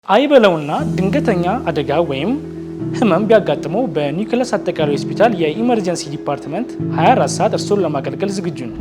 አይበለውና ድንገተኛ አደጋ ወይም ህመም ቢያጋጥመው በኒውክለስ አጠቃላይ ሆስፒታል የኢመርጀንሲ ዲፓርትመንት 24 ሰዓት እርስዎን ለማገልገል ዝግጁ ነው።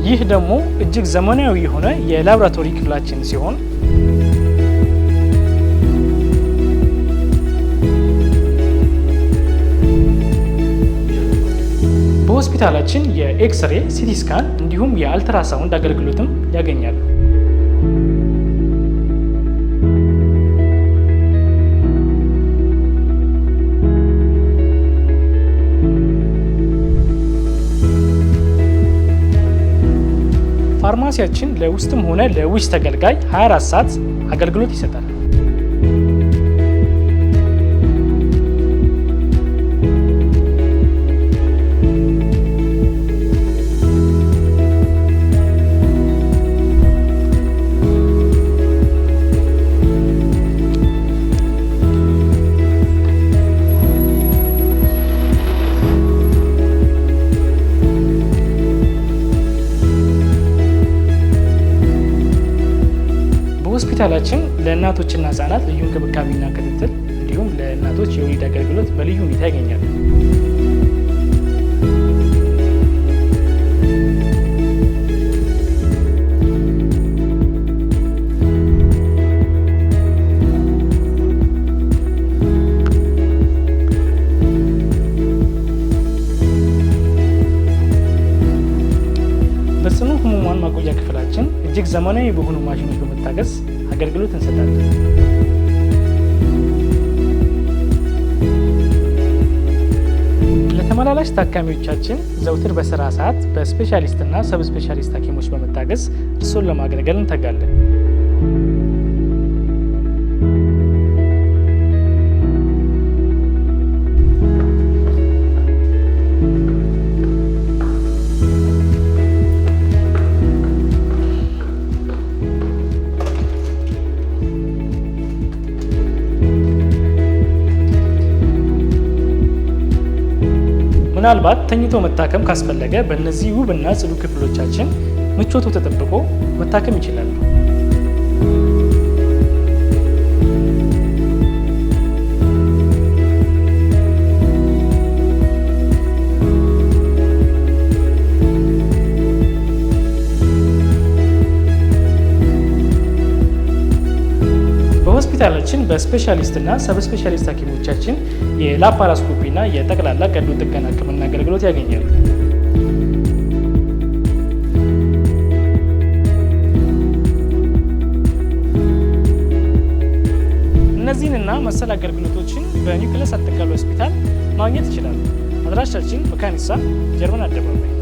ይህ ደግሞ እጅግ ዘመናዊ የሆነ የላብራቶሪ ክፍላችን ሲሆን በሆስፒታላችን የኤክስሬ፣ ሲቲ ስካን እንዲሁም የአልትራሳውንድ አገልግሎትም ያገኛሉ። ፋርማሲያችን ለውስጥም ሆነ ለውጭ ተገልጋይ 24 ሰዓት አገልግሎት ይሰጣል። ሆስፒታላችን ለእናቶችና ህጻናት ልዩ እንክብካቤና ክትትል እንዲሁም ለእናቶች የወሊድ አገልግሎት በልዩ ሁኔታ ያገኛሉ። በጽኑ ህሙማን ማቆያ ክፍላችን እጅግ ዘመናዊ በሆኑ ማሽኖች በመታገዝ አገልግሎት እንሰጣለን። ለተመላላሽ ታካሚዎቻችን ዘውትር በስራ ሰዓት በስፔሻሊስትና ሰብ ስፔሻሊስት ሐኪሞች በመታገዝ እርስዎን ለማገልገል እንተጋለን። ምናልባት ተኝቶ መታከም ካስፈለገ በእነዚህ ውብና ጽዱ ክፍሎቻችን ምቾቱ ተጠብቆ መታከም ይችላሉ። በሆስፒታላችን በስፔሻሊስትና ሰብ ስፔሻሊስት ሐኪሞቻችን የላፓራስኮፒና የጠቅላላ ቀዶ ጥገና ሕክምና አገልግሎት ያገኛሉ። እነዚህንና መሰል አገልግሎቶችን በኒውክለስ አጠቃላይ ሆስፒታል ማግኘት ይችላሉ። አድራሻችን መካኒሳ ጀርመን አደባባይ